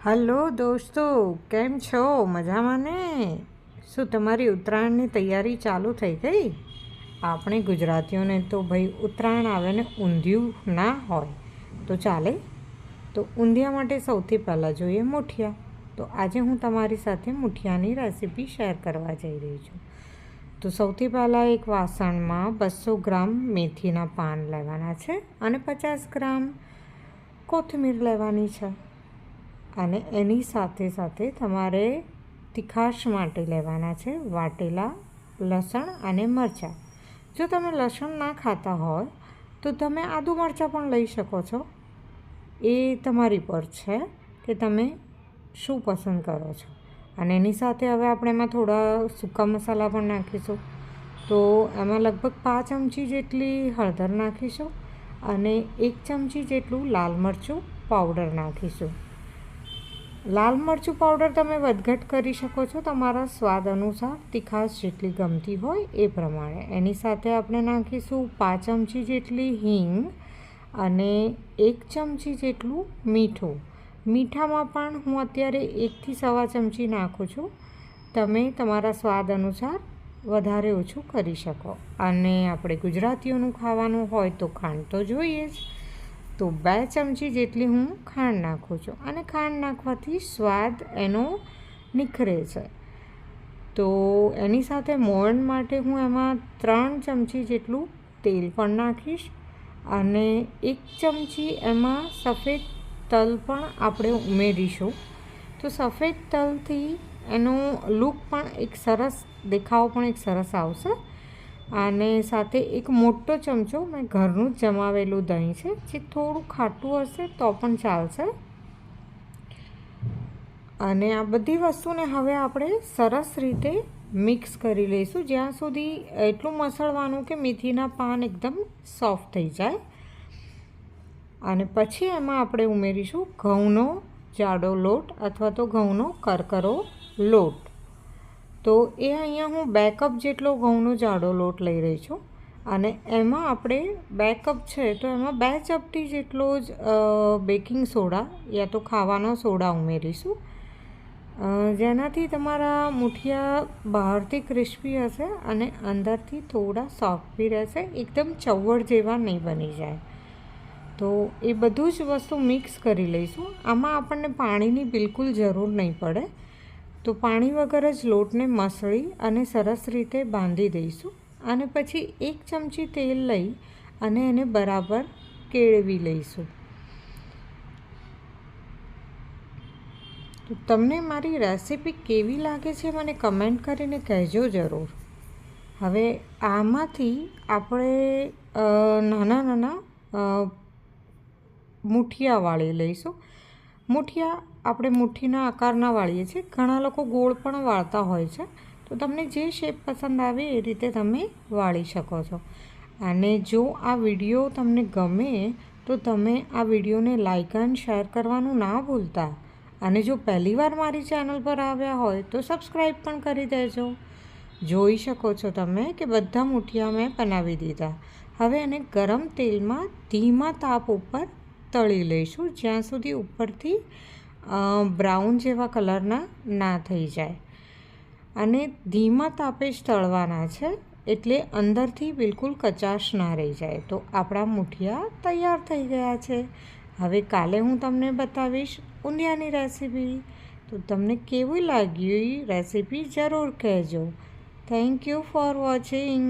Hello દોસ્તો, કેમ છો? મજામાં ને? શું તમારી ઉત્તરાયણની તૈયારી ચાલુ થઈ ગઈ? આપણે ગુજરાતીઓને તો ભાઈ ઉત્તરાયણ આવે ને ઊંધિયું ના હોય તો ચાલે. તો ઊંધિયા માટે સૌથી પહેલાં જોઈએ મૂઠિયા. તો આજે હું તમારી સાથે મૂઠિયાની રેસીપી શેર કરવા જઈ રહી છું. તો સૌથી પહેલાં એક વાસણમાં 200 ગ્રામ મેથીના પાન લેવાના છે અને 50 ગ્રામ કોથમીર લેવાની છે. અને એની સાથે સાથે તમારે તીખાશ માટે લેવાના છે વાટેલા લસણ અને મરચાં. જો તમે લસણ ના ખાતા હોય તો તમે આદુ મરચાં પણ લઈ શકો છો. એ તમારી પર છે કે તમે શું પસંદ કરો છો. અને એની સાથે હવે આપણે એમાં થોડા સૂકા મસાલા પણ નાખીશું. તો એમાં લગભગ 5 ચમચી જેટલી હળદર નાખીશું અને 1 ચમચી જેટલું લાલ મરચું પાવડર નાખીશું. લાલ મરચું પાવડર તમે વધઘટ કરી શકો છો તમારા સ્વાદ અનુસાર, તીખાશ જેટલી ગમતી હોય એ પ્રમાણે. એની સાથે આપણે નાખીશું 5 ચમચી જેટલી હિંગ અને 1 ચમચી જેટલું મીઠું. મીઠામાં પણ હું અત્યારે 1 થી 1.25 ચમચી નાખું છું. તમે તમારા સ્વાદ અનુસાર વધારે ઓછું કરી શકો. અને આપણે ગુજરાતીઓનું ખાવાનું હોય તો ખાંડ તો જોઈએ જ. તો 2 ચમચી જેટલી હું ખાંડ નાખું છું અને ખાંડ નાખવાથી સ્વાદ એનો નિખરે છે. તો એની સાથે મોવણ માટે હું એમાં 3 ચમચી જેટલું તેલ પણ નાખીશ અને 1 ચમચી એમાં સફેદ તલ પણ આપણે ઉમેરીશું. તો સફેદ તલથી એનો લુક પણ એક સરસ, દેખાવ પણ એક સરસ આવશે. અને સાથે એક મોટો ચમચો મેં ઘરનું જ જમાવેલું દહીં છે, જે થોડું ખાટું હશે તો પણ ચાલશે. અને આ બધી વસ્તુને હવે આપણે સરસ રીતે મિક્સ કરી લઈશું, જ્યાં સુધી એટલું મસળવાનું કે મેથીના પાન એકદમ સોફ્ટ થઈ જાય. અને પછી એમાં આપણે ઉમેરીશું ઘઉંનો જાડો લોટ અથવા તો ઘઉંનો કરકરો લોટ. તો એ અહીંયા હું 2 કપ જેટલો ઘઉંનો જાડો લોટ લઈ રહી છું. અને એમાં આપણે 2 કપ છે તો એમાં 2 ચપટી જેટલો જ બેકિંગ સોડા યા તો ખાવાનો સોડા ઉમેરીશું. જેનાથી તમારા મૂઠિયા બહારથી ક્રિસ્પી હશે અને અંદરથી થોડા સોફ્ટ બી રહેશે, એકદમ ચવડ જેવા નહીં બની જાય. તો એ બધું જ વસ્તુ મિક્સ કરી લઈશું. આમાં આપણને પાણીની બિલકુલ જરૂર નહીં પડે. તો પાણી વગર જ લોટને મસળી અને સરસ રીતે બાંધી દઈશું. અને પછી 1 ચમચી તેલ લઈ અને એને બરાબર કેળવી લઈશું. તો તમને મારી રેસીપી કેવી લાગે છે મને કમેન્ટ કરીને કહેજો જરૂર. હવે આમાંથી આપણે નાના નાના મૂઠિયા વાળી લઈશું. મૂઠિયા આપણે મુઠ્ઠીના આકારના વાળીએ છીએ. ઘણા લોકો ગોળ પણ વાળતા હોય છે. તો તમને જે શેપ પસંદ આવે એ રીતે તમે વાળી શકો છો. અને જો આ વિડીયો તમને ગમે તો તમે આ વિડીયોને લાઈક અને શેર કરવાનું ના ભૂલતા. અને જો પહેલીવાર મારી ચેનલ પર આવ્યા હોય તો સબસ્ક્રાઈબ પણ કરી દેજો. જોઈ શકો છો તમે કે બધા મૂઠિયા મેં બનાવી દીધા. હવે એને ગરમ તેલમાં ધીમા તાપ ઉપર તળી લઈશું, જ્યાં સુધી ઉપરથી બ્રાઉન જેવા કલરના ના થઈ જાય. અને ધીમા તાપે જ તળવાના છે, એટલે અંદરથી બિલકુલ કચાશ ના રહી જાય. તો આપણા મૂઠિયા તૈયાર થઈ ગયા છે. હવે કાલે હું તમને બતાવીશ ઊંધિયાની રેસીપી. તો તમને કેવી લાગી રેસીપી જરૂર કહેજો. Thank you for watching.